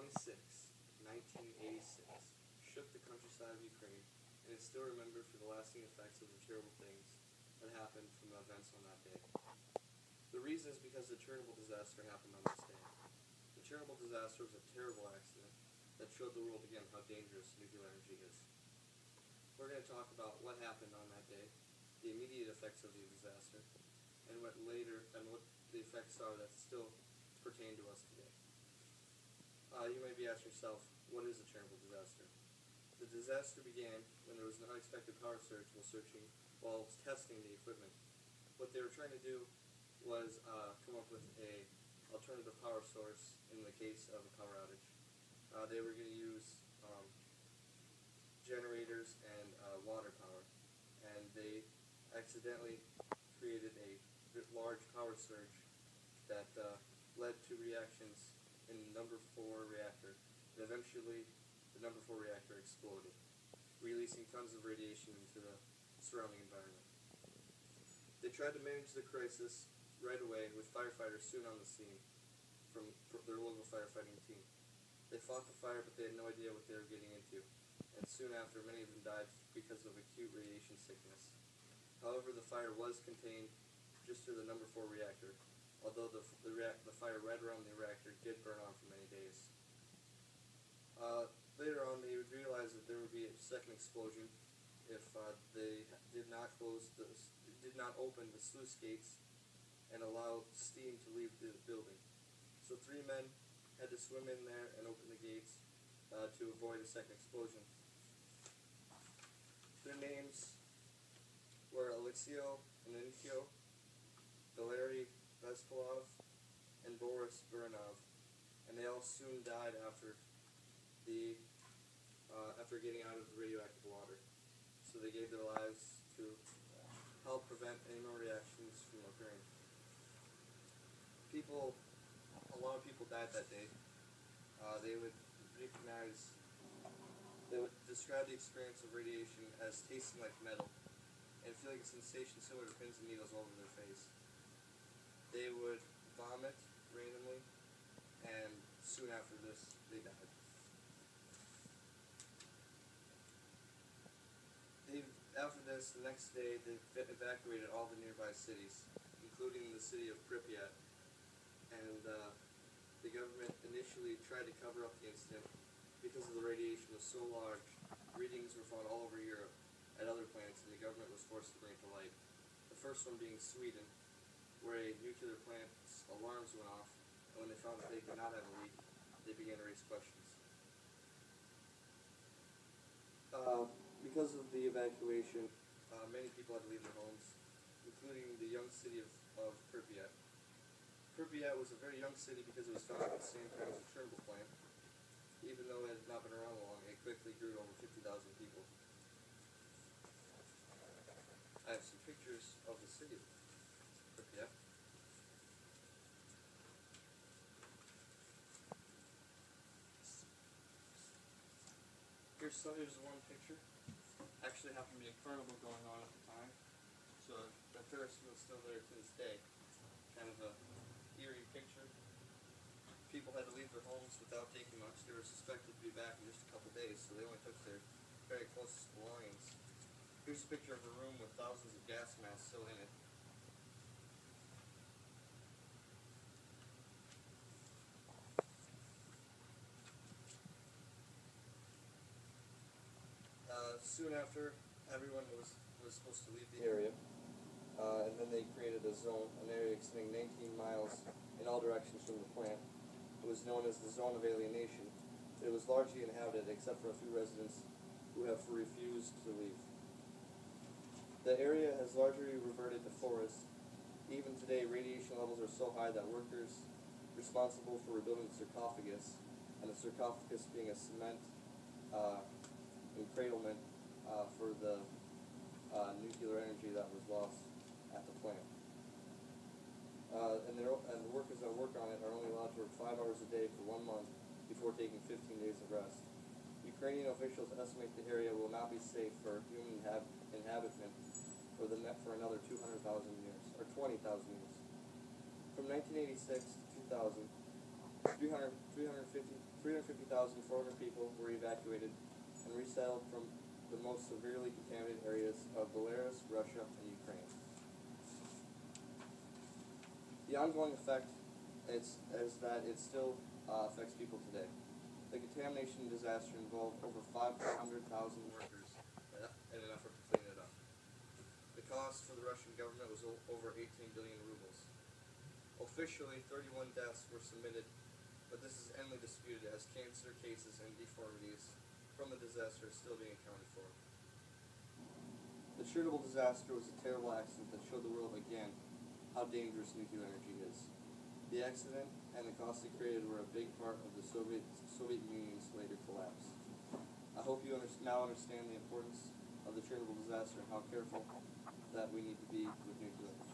26, 1986, shook the countryside of Ukraine, and is still remembered for the lasting effects of the terrible things that happened from the events on that day. The reason is because the Chernobyl disaster happened on this day. The Chernobyl disaster was a terrible accident that showed the world again how dangerous nuclear energy is. We're going to talk about what happened on that day, the immediate effects of the disaster, and what the effects are that still pertain to us today. You may be asking yourself, what is a Chernobyl disaster? The disaster began when there was an unexpected power surge while testing the equipment. What they were trying to do was come up with an alternative power source in the case of a power outage. They were going to use generators and water power, and they accidentally created a large power surge that led to reactions in the number 4 reactor, and eventually the number 4 reactor exploded, releasing tons of radiation into the surrounding environment. They tried to manage the crisis right away with firefighters soon on the scene from their local firefighting team. They fought the fire, but they had no idea what they were getting into, and soon after many of them died because of acute radiation sickness. However, the fire was contained just to the number 4 reactor, although the fire right around the reactor did burn on for many days. Later on, they would realize that there would be a second explosion if they did not open the sluice gates and allow steam to leave the building. So 3 men had to swim in there and open the gates to avoid a second explosion. Their names were Alexio Aninkyo, Valery Bespalov, and Boris Buranov, and they all soon died after getting out of the radioactive water. So they gave their lives to help prevent any more reactions from occurring. A lot of people died that day. They would describe the experience of radiation as tasting like metal and feeling a sensation similar to pins and needles all over their face. They would vomit randomly, and soon after this, they died. After this, the next day, they evacuated all the nearby cities, including the city of Pripyat, and the government initially tried to cover up the incident because the radiation was so large. Readings were found all over Europe at other plants, and the government was forced to bring it to light. The first one being Sweden, where a nuclear plant's alarms went off, and when they found that they could not have a leak, they began to raise questions. Because of the evacuation, many people had to leave their homes, including the young city of Pripyat. Pripyat was a very young city because it was founded at the same time as the Chernobyl plant. Even though it had not been around long, it quickly grew to over 50,000 people. I have some pictures of the city of Pripyat. Here's one picture. Actually happened to be a carnival going on at the time, so the Ferris wheel is still there to this day. Kind of a eerie picture. People had to leave their homes without taking much. They were suspected to be back in just a couple days, so they only took their very closest belongings. Here's a picture of a room with thousands of gas masks still in it. Soon after, everyone was supposed to leave the area, and then they created a zone, an area extending 19 miles in all directions from the plant. It was known as the Zone of Alienation. It was largely inhabited except for a few residents who have refused to leave. The area has largely reverted to forest. Even today, radiation levels are so high that workers responsible for rebuilding the sarcophagus, and the sarcophagus being a cement encradlement for the nuclear energy that was lost at the plant. And the workers that work on it are only allowed to work 5 hours a day for 1 month before taking 15 days of rest. Ukrainian officials estimate the area will not be safe for human inhabitant for another 200,000 years, or 20,000 years. From 1986 to 2000, 350,000 350,400 people were evacuated and resettled from the most severely contaminated areas of Belarus, Russia, and Ukraine. The ongoing effect is that it still affects people today. The contamination disaster involved over 500,000 workers in an effort to clean it up. The cost for the Russian government was over 18 billion rubles. Officially, 31 deaths were submitted, but this is endlessly disputed as cancer cases and deformities from the disaster are still being accounted for. The Chernobyl disaster was a terrible accident that showed the world again how dangerous nuclear energy is. The accident and the costs it created were a big part of the Soviet Union's later collapse. I hope you now understand the importance of the Chernobyl disaster and how careful that we need to be with nuclear energy.